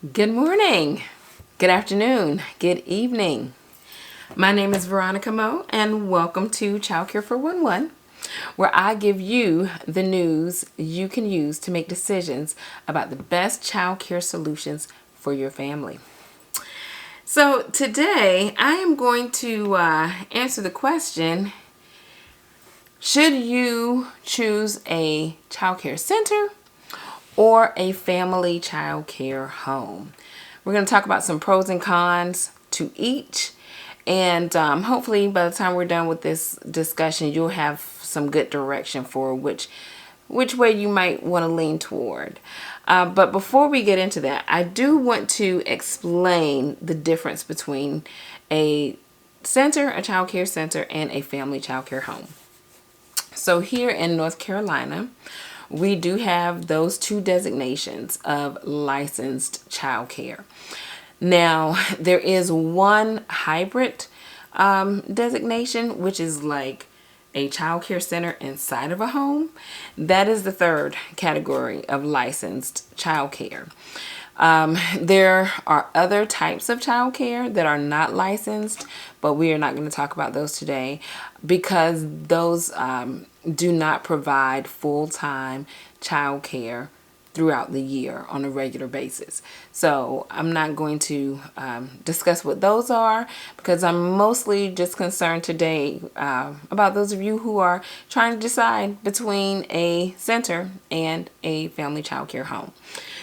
Good morning, good afternoon, good evening. My name is Veronica Moe, and welcome to Childcare 411, where I give you the news you can use to make decisions about the best childcare solutions for your family. So today I am going to answer the question, should you choose a childcare center or a family child care home? We're going to talk about some pros and cons to each. And hopefully by the time we're done with this discussion, you'll have some good direction for which way you might want to lean toward. But before we get into that, I do want to explain the difference between a center, a child care center, and a family child care home. So here in North Carolina, we do have those two designations of licensed child care. Now, there is one hybrid designation, which is like a child care center inside of a home. That is the third category of licensed child care. There are other types of child care that are not licensed, but we are not going to talk about those today because those do not provide full-time child care throughout the year on a regular basis. So I'm not going to discuss what those are because I'm mostly just concerned today about those of you who are trying to decide between a center and a family child care home.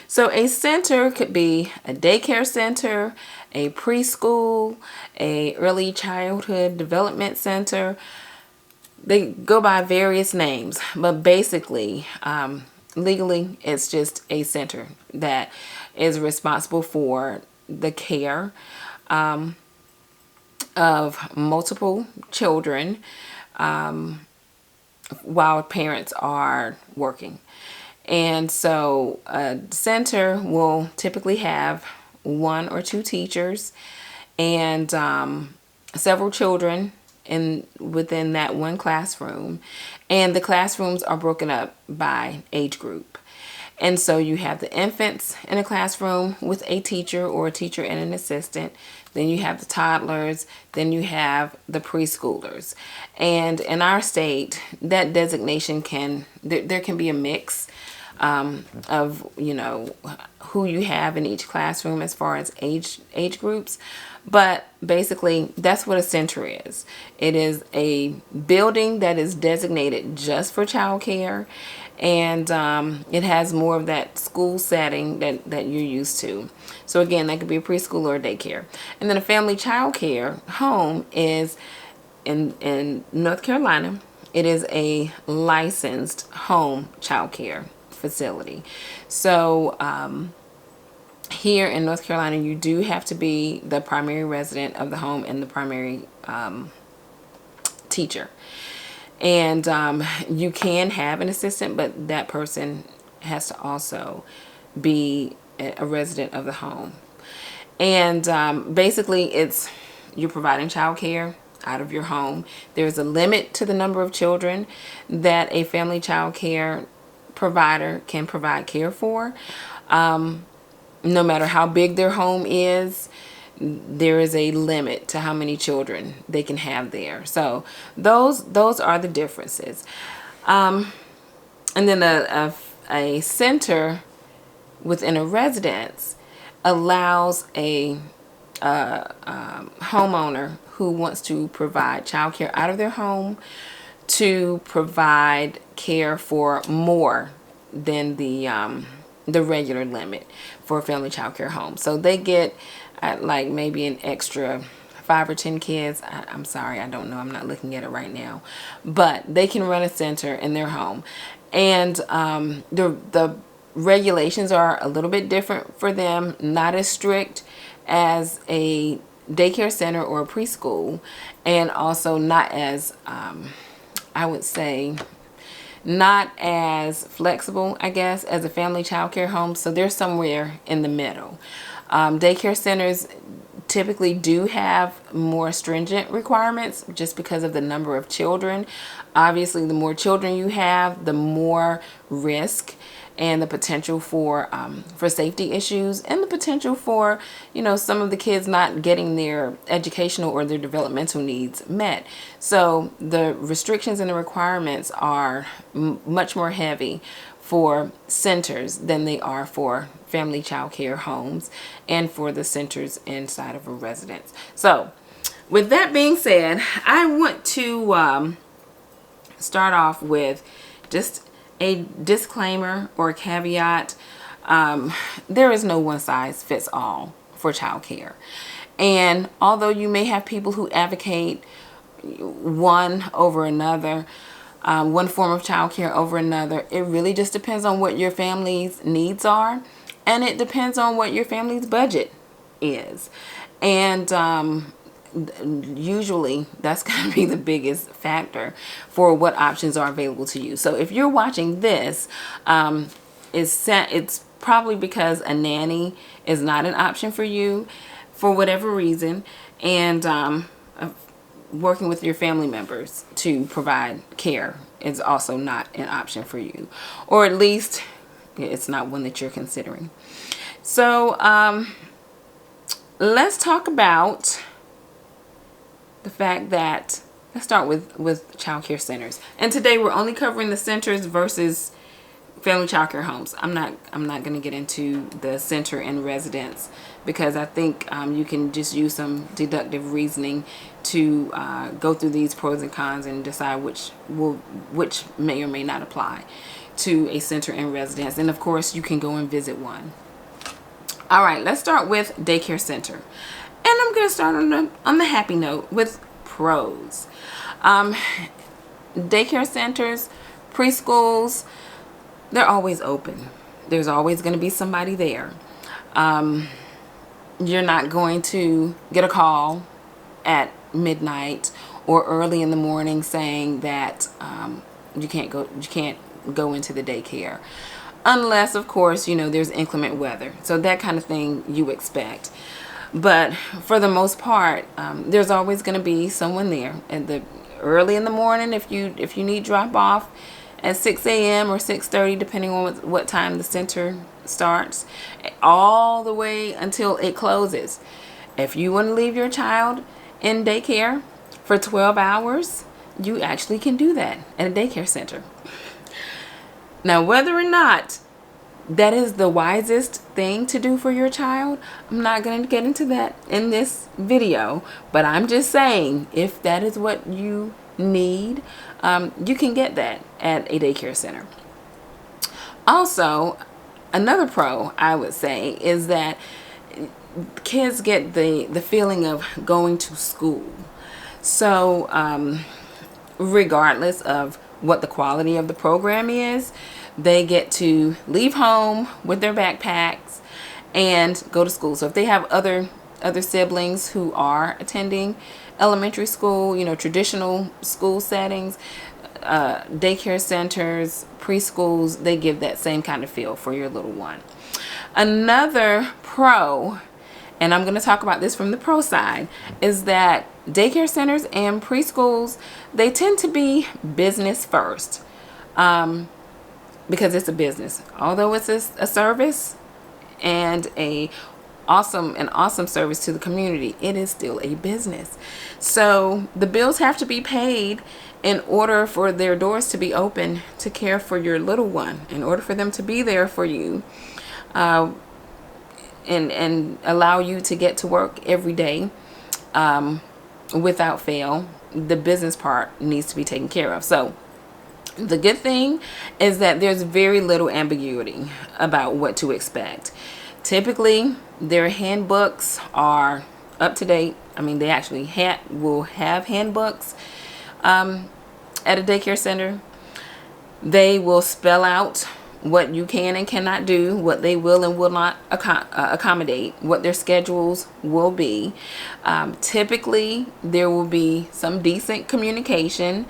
So a center could be a daycare center, a preschool, a early childhood development center. They go by various names, but basically, legally, it's just a center that is responsible for the care of multiple children while parents are working. And so a center will typically have one or two teachers and several children within that one classroom. And the classrooms are broken up by age group. And so you have the infants in a classroom with a teacher or a teacher and an assistant. Then you have the toddlers. Then you have the preschoolers. And in our state, that designation there can be a mix of, who you have in each classroom as far as age groups. But basically, that's what a center is. It is a building that is designated just for childcare, and it has more of that school setting that you're used to. So again, that could be a preschool or a daycare. And then a family child care home is in North Carolina. It is a licensed home child care facility. So here in North Carolina, you do have to be the primary resident of the home and the primary teacher. And you can have an assistant, but that person has to also be a resident of the home. And basically, you're providing child care out of your home. There's a limit to the number of children that a family child care provider can provide care for. No matter how big their home is, there is a limit to how many children they can have there. So those are the differences. And then a center within a residence allows a homeowner who wants to provide child care out of their home to provide care for more than the regular limit for a family child care home. So they get like maybe an extra 5 or 10 kids. I'm sorry, I don't know. I'm not looking at it right now. But they can run a center in their home. And the regulations are a little bit different for them, not as strict as a daycare center or a preschool, and also not as, I would say, not as flexible, I guess, as a family child care home. So they're somewhere in the middle. Daycare centers typically do have more stringent requirements just because of the number of children. Obviously, the more children you have, the more risk and the potential for safety issues, and the potential for, some of the kids not getting their educational or their developmental needs met. So the restrictions and the requirements are much more heavy for centers than they are for family child care homes and for the centers inside of a residence. So with that being said, I want to start off with just a disclaimer or a caveat. There is no one size fits all for child care. And although you may have people who advocate one over another, one form of child care over another, it really just depends on what your family's needs are, and it depends on what your family's budget is. And usually that's going to be the biggest factor for what options are available to you. So if you're watching this, it's probably because a nanny is not an option for you for whatever reason, and working with your family members to provide care is also not an option for you, or at least it's not one that you're considering. So let's talk about the fact that, let's start with child care centers. And today we're only covering the centers versus family child care homes. I'm not going to get into the center and residence, because I think you can just use some deductive reasoning to go through these pros and cons and decide which may or may not apply to a center and residence. And of course, you can go and visit one. All right, let's start with daycare center. And I'm going to start on the happy note with pros. Daycare centers, preschools, they're always open. There's always going to be somebody there. You're not going to get a call at midnight or early in the morning saying that you can't go into the daycare, unless of course there's inclement weather. So that kind of thing you expect. But for the most part, there's always going to be someone there. And early in the morning, if you need drop off at 6 a.m. or 6:30, depending on what time the center starts, all the way until it closes. If you want to leave your child in daycare for 12 hours, you actually can do that at a daycare center. Now, whether or not that is the wisest thing to do for your child, I'm not going to get into that in this video, but I'm just saying, if that is what you need, you can get that at a daycare center. Also, another pro I would say is that kids get the feeling of going to school. So regardless of what the quality of the program is, they get to leave home with their backpacks and go to school. So if they have other siblings who are attending elementary school, traditional school settings, daycare centers, preschools, they give that same kind of feel for your little one. Another pro, and I'm going to talk about this from the pro side, is that daycare centers and preschools, they tend to be business first, because it's a business. Although it's a service and an awesome service to the community, it is still a business. So the bills have to be paid in order for their doors to be open to care for your little one, in order for them to be there for you, and allow you to get to work every day without fail. The business part needs to be taken care of. So the good thing is that there's very little ambiguity about what to expect. Typically, their handbooks are up to date. I mean, they actually will have handbooks at a daycare center. They will spell out what you can and cannot do, what they will and will not accommodate, what their schedules will be. Typically, there will be some decent communication.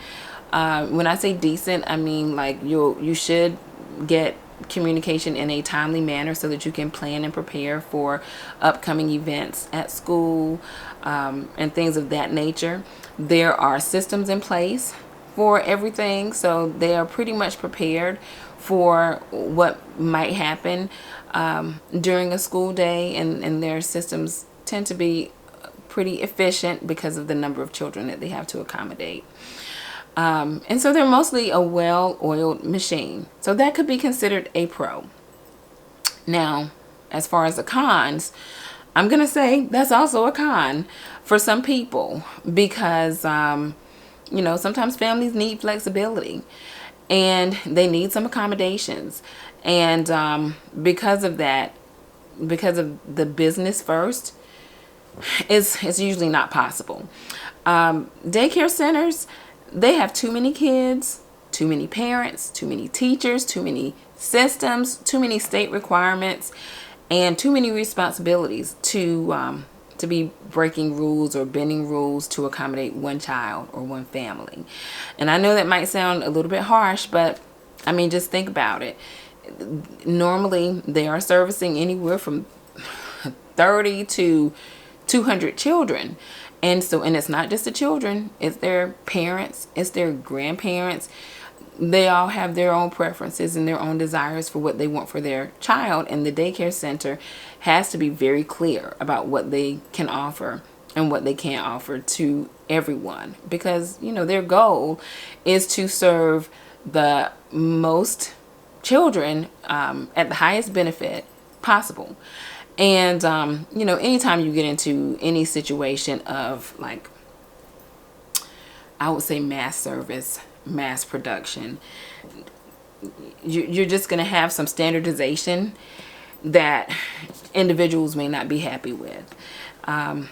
When I say decent, I mean like you should get communication in a timely manner so that you can plan and prepare for upcoming events at school, and things of that nature. There are systems in place for everything, so they are pretty much prepared for what might happen during a school day, and their systems tend to be pretty efficient because of the number of children that they have to accommodate. And so they're mostly a well-oiled machine. So that could be considered a pro. Now, as far as the cons, I'm going to say that's also a con for some people because, sometimes families need flexibility and they need some accommodations. And because of that, because of the business first, it's usually not possible. Daycare centers, they have too many kids, too many parents, too many teachers, too many systems, too many state requirements, and too many responsibilities to be breaking rules or bending rules to accommodate one child or one family. And I know that might sound a little bit harsh, but I mean, just think about it. Normally, they are servicing anywhere from 30 to 200 children. And it's not just the children, it's their parents, it's their grandparents. They all have their own preferences and their own desires for what they want for their child. And the daycare center has to be very clear about what they can offer and what they can't offer to everyone. Because, their goal is to serve the most children at the highest benefit possible. And, anytime you get into any situation of, like, I would say mass service, mass production, you're just going to have some standardization that individuals may not be happy with. And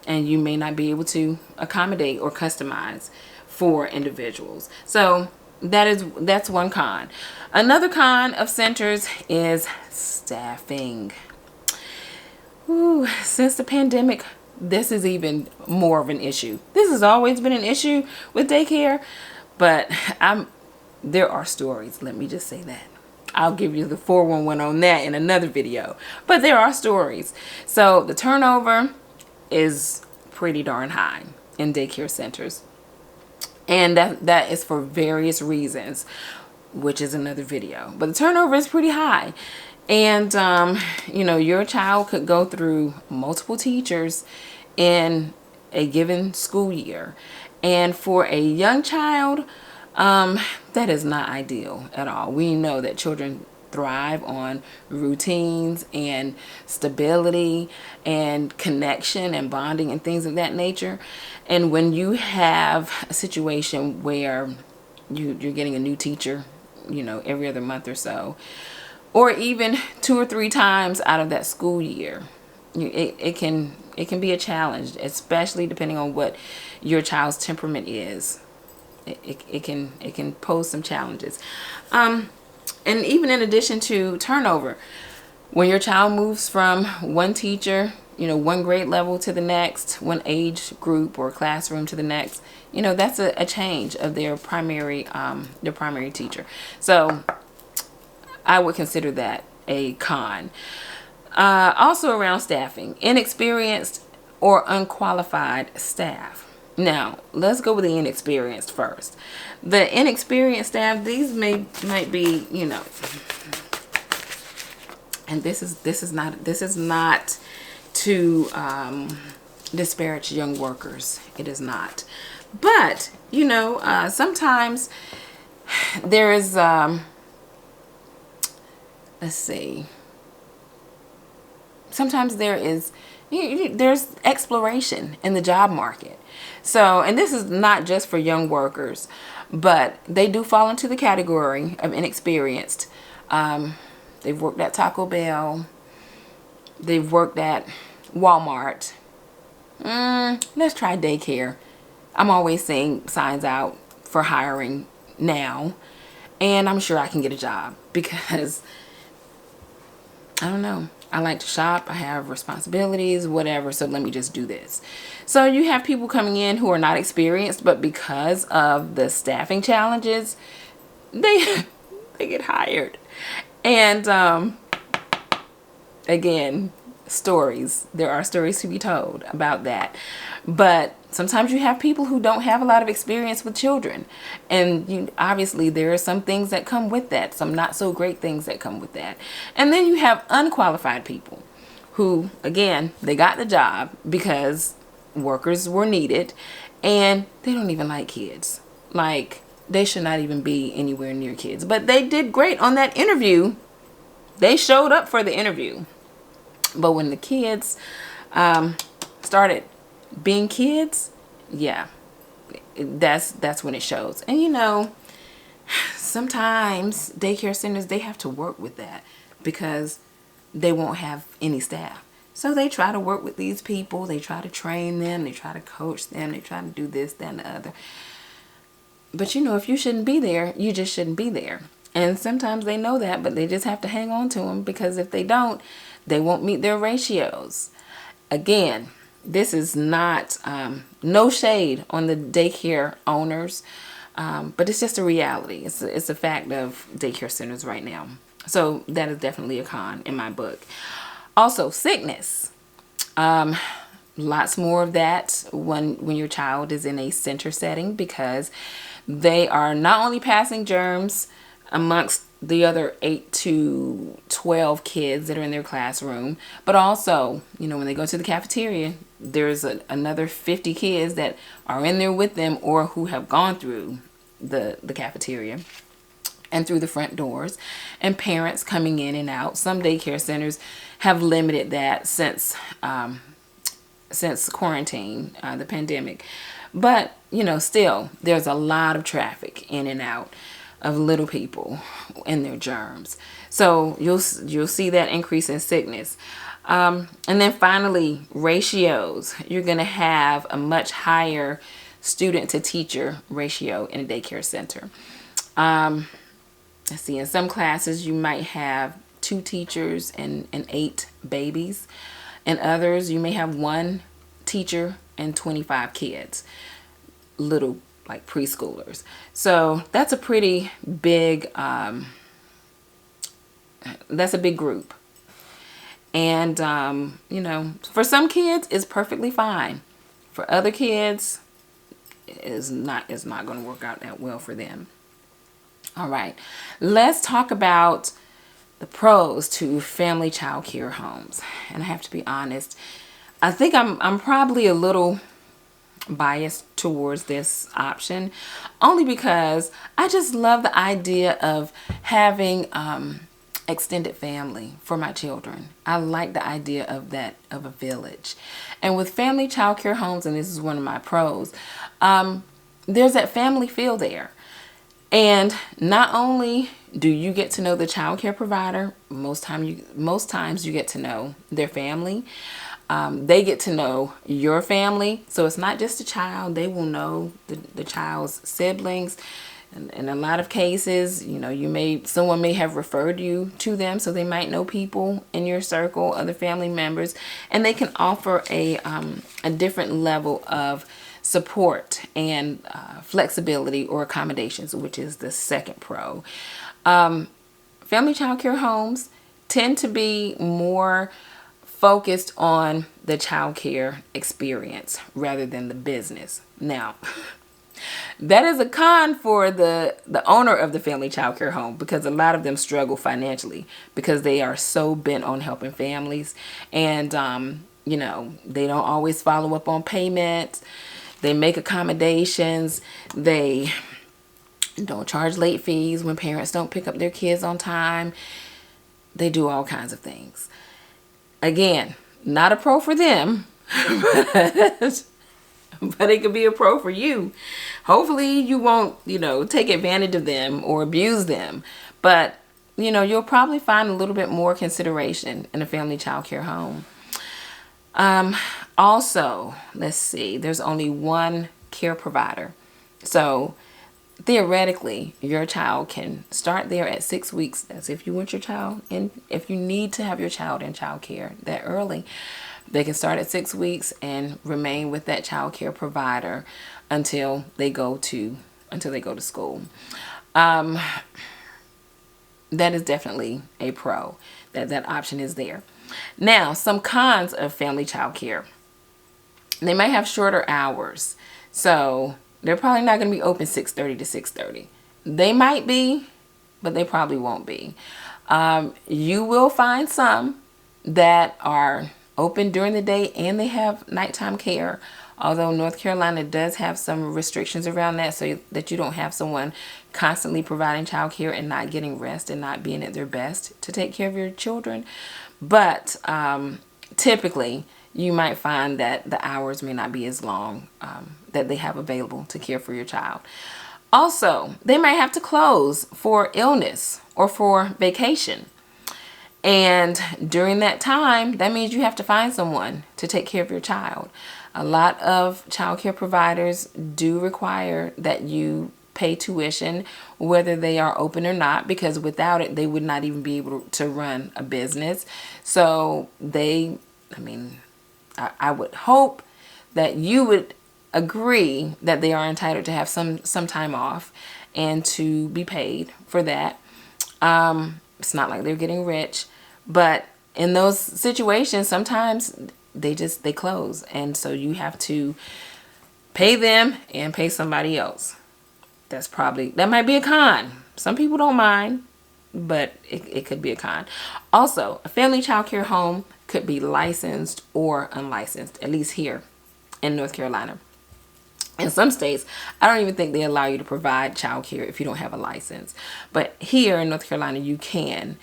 you may not be able to accommodate or customize for individuals. So that's one con. Another con of centers is staffing. Since the pandemic, this is even more of an issue. This has always been an issue with daycare, but there are stories. Let me just say that. I'll give you the 411 on that in another video. But there are stories. So the turnover is pretty darn high in daycare centers. And that is for various reasons, which is another video. But the turnover is pretty high. And, your child could go through multiple teachers in a given school year. And for a young child, that is not ideal at all. We know that children thrive on routines and stability and connection and bonding and things of that nature. And when you have a situation where you're getting a new teacher, every other month or so, or even 2 or 3 times out of that school year, it can be a challenge, especially depending on what your child's temperament is. It can pose some challenges. And even in addition to turnover, when your child moves from one teacher, one grade level to the next, one age group or classroom to the next, that's a change of their primary teacher. So I would consider that a con. Also around staffing, inexperienced or unqualified staff. Now, let's go with the inexperienced first. The inexperienced staff, these might be, and this is not to disparage young workers. It is not. But, sometimes there is let's see. Sometimes there's exploration in the job market. So, and this is not just for young workers, but they do fall into the category of inexperienced. They've worked at Taco Bell. They've worked at Walmart. Let's try daycare. I'm always seeing signs out for hiring now, and I'm sure I can get a job because I don't know. I like to shop. I have responsibilities, whatever. So let me just do this. So you have people coming in who are not experienced, but because of the staffing challenges, they get hired. And again, stories. There are stories to be told about that. But sometimes you have people who don't have a lot of experience with children. And obviously there are some things that come with that, some not so great things that come with that. And then you have unqualified people who, again, they got the job because workers were needed, and they don't even like kids. Like, they should not even be anywhere near kids. But they did great on that interview. They showed up for the interview. But when the kids started being kids, yeah, that's when it shows. And sometimes daycare centers, they have to work with that because they won't have any staff. So they try to work with these people. They try to train them. They try to coach them. They try to do this, that, and the other. But if you shouldn't be there, you just shouldn't be there. And sometimes they know that, but they just have to hang on to them, because if they don't, they won't meet their ratios. Again, this is not, no shade on the daycare owners, but it's just a reality. It's a fact of daycare centers right now. So that is definitely a con in my book. Also, sickness. Lots more of that when your child is in a center setting, because they are not only passing germs amongst the other 8 to 12 kids that are in their classroom, but also, when they go to the cafeteria, there's another 50 kids that are in there with them or who have gone through the cafeteria and through the front doors, and parents coming in and out. Some daycare centers have limited that since quarantine, the pandemic. But, still, there's a lot of traffic in and out of little people and their germs. So you'll see that increase in sickness. And then finally, ratios. You're going to have a much higher student to teacher ratio in a daycare center. Let's see, in some classes you might have 2 teachers and 8 babies. In others, you may have 1 teacher and 25 kids, little like preschoolers. So that's a pretty big, that's a big group. And, for some kids, it's perfectly fine. For other kids, it's not going to work out that well for them. All right, let's talk about the pros to family child care homes. And I have to be honest, I think I'm probably a little biased towards this option, only because I just love the idea of having extended family for my children. I like the idea of that, of a village. And with family child care homes, and this is one of my pros, there's that family feel there. And not only do you get to know the child care provider, most times you get to know their family. They get to know your family. So it's not just the child. They will know the child's siblings. And in a lot of cases, someone may have referred you to them, so they might know people in your circle, other family members, and they can offer a different level of support and flexibility or accommodations, which is the second pro. Family child care homes tend to be more focused on the child care experience rather than the business. Now, that is a con for the owner of the family child care home, because a lot of them struggle financially because they are so bent on helping families, and they don't always follow up on payments. They make accommodations. They don't charge late fees when parents don't pick up their kids on time. They do all kinds of things. Again, not a pro for them, but it could be a pro for you. Hopefully you won't, take advantage of them or abuse them. But, you'll probably find a little bit more consideration in a family child care home. Also, let's see, there's only 1 care provider. So theoretically, your child can start there at 6 weeks. That's if you want your child in, if you need to have your child in child care that early. They can start at 6 weeks and remain with that child care provider until they go to school. That is definitely a pro. That option is there. Now, some cons of family child care. They might have shorter hours. So they're probably not going to be open 6:30 to 6:30. They might be, but they probably won't be. You will find some that are open during the day and they have nighttime care. Although North Carolina does have some restrictions around that, so that you don't have someone constantly providing child care and not getting rest and not being at their best to take care of your children. But typically, you might find that the hours may not be as long that they have available to care for your child. Also, they might have to close for illness or for vacation. And during that time, that means you have to find someone to take care of your child. A lot of child care providers do require that you pay tuition, whether they are open or not, because without it, they would not even be able to run a business. So I would hope that you would agree that they are entitled to have some time off and to be paid for that. It's not like they're getting rich, but in those situations, sometimes they close. And so you have to pay them and pay somebody else. That might be a con. Some people don't mind, but it could be a con. Also, a family child care home could be licensed or unlicensed, at least here in North Carolina. In some states, I don't even think they allow you to provide child care if you don't have a license. But here in North Carolina, you can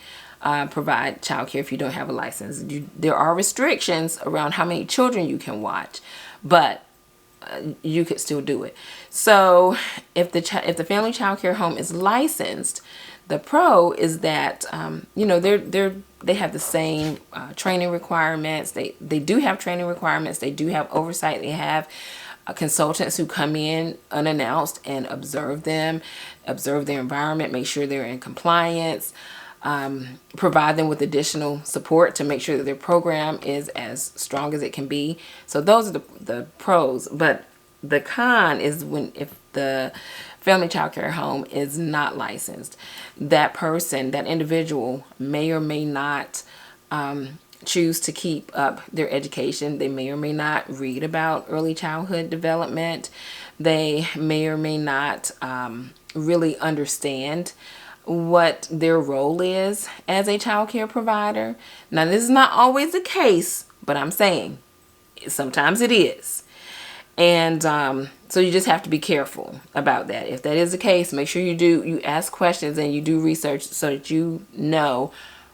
provide child care if you don't have a license. There are restrictions around how many children you can watch, but you could still do it. So if the family child care home is licensed, the pro is that they have the same training requirements. They do have training requirements. They do have oversight. They have consultants who come in unannounced and observe their environment, make sure they're in compliance, provide them with additional support to make sure that their program is as strong as it can be. So those are the pros. But the con is if the family child care home is not licensed, that individual may or may not choose to keep up their education. They may or may not read about early childhood development. They may or may not really understand what their role is as a child care provider. Now, this is not always the case, but I'm saying sometimes it is. And so you just have to be careful about that. If that is the case, make sure you ask questions and you do research so that you know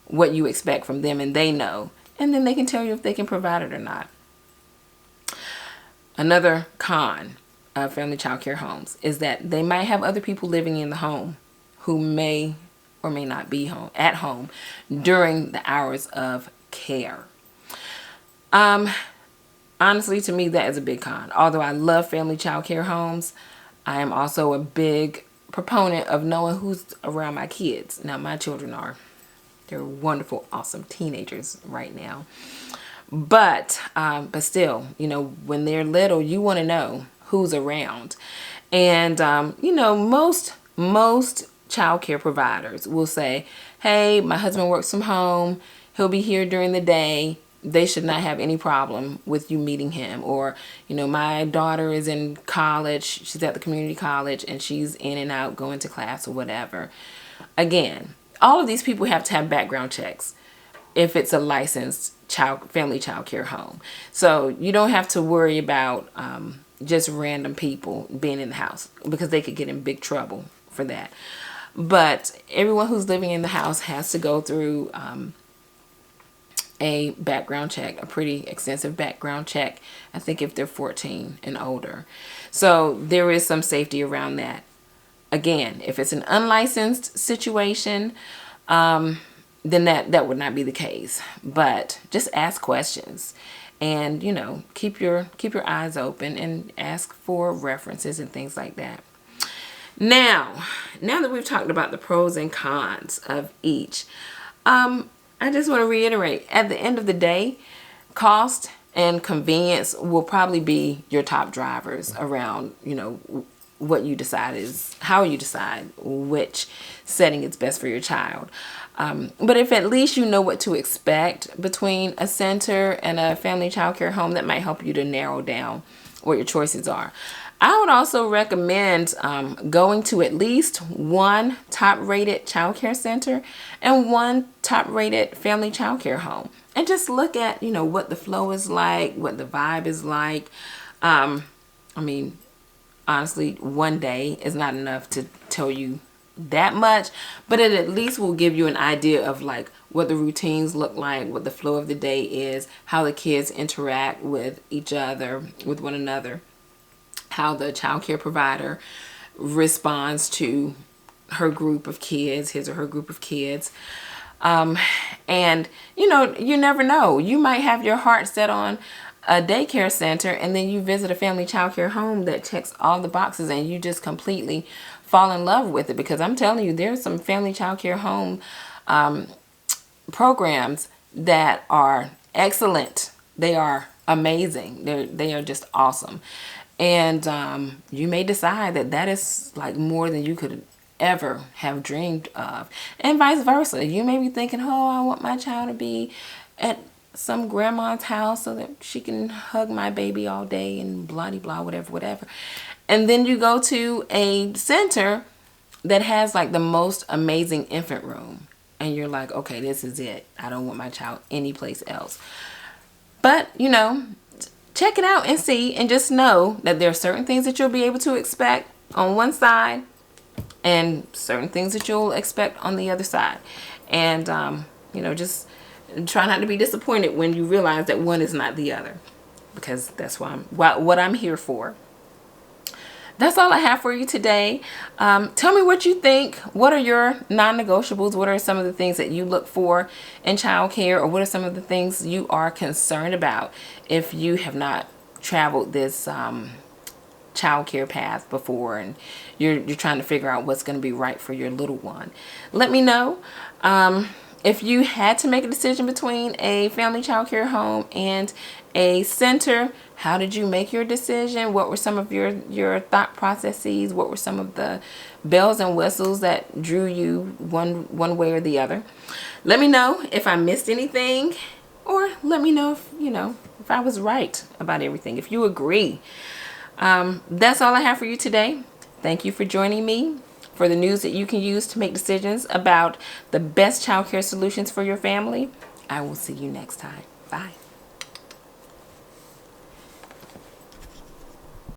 what you expect from them and they know. And then they can tell you if they can provide it or not. Another con of family child care homes is that they might have other people living in the home who may or may not be at home during the hours of care. Honestly, to me, that is a big con. Although I love family child care homes, I am also a big proponent of knowing who's around my kids. Now, my children they're wonderful, awesome teenagers right now. But still, when they're little, you want to know who's around. And, most child care providers will say, hey, my husband works from home. He'll be here during the day. They should not have any problem with you meeting him. Or, my daughter is in college. She's at the community college and she's in and out going to class or whatever. Again, all of these people have to have background checks if it's a licensed family child care home. So you don't have to worry about just random people being in the house, because they could get in big trouble for that. But everyone who's living in the house has to go through a background check, a pretty extensive background check, I think if they're 14 and older. So there is some safety around that. Again, if it's an unlicensed situation, then that would not be the case. But just ask questions and, keep your eyes open and ask for references and things like that. Now that we've talked about the pros and cons of each, I just want to reiterate, at the end of the day, cost and convenience will probably be your top drivers around, what you decide is how you decide which setting is best for your child. But if at least you know what to expect between a center and a family child care home, that might help you to narrow down what your choices are. I would also recommend going to at least one top-rated child care center and one top-rated family child care home, and just look at, what the flow is like, what the vibe is like. I mean, honestly, one day is not enough to tell you that much, but it at least will give you an idea of like what the routines look like, what the flow of the day is, how the kids interact with each other, with one another, how the child care provider responds to her group of kids, his or her group of kids. And you never know. You might have your heart set on a daycare center, and then you visit a family child care home that checks all the boxes, and you just completely fall in love with it. Because I'm telling you, there's some family child care home programs that are excellent. They are amazing. They are just awesome. And you may decide that is like more than you could ever have dreamed of, and vice versa. You may be thinking, oh, I want my child to be at some grandma's house so that she can hug my baby all day and blah blah whatever. And then you go to a center that has like the most amazing infant room, and you're like, okay, this is it. I don't want my child anyplace else. But check it out and see, and just know that there are certain things that you'll be able to expect on one side and certain things that you'll expect on the other side. And just try not to be disappointed when you realize that one is not the other, because that's what I'm here for. That's all I have for you today. Tell me what you think. What are your non-negotiables? What are some of the things that you look for in childcare, or what are some of the things you are concerned about if you have not traveled this childcare path before, and you're trying to figure out what's going to be right for your little one? Let me know. If you had to make a decision between a family child care home and a center, how did you make your decision? What were some of your thought processes? What were some of the bells and whistles that drew you one way or the other? Let me know if I missed anything, or let me know if I was right about everything, if you agree. That's all I have for you today. Thank you for joining me for the news that you can use to make decisions about the best childcare solutions for your family. I will see you next time. Bye.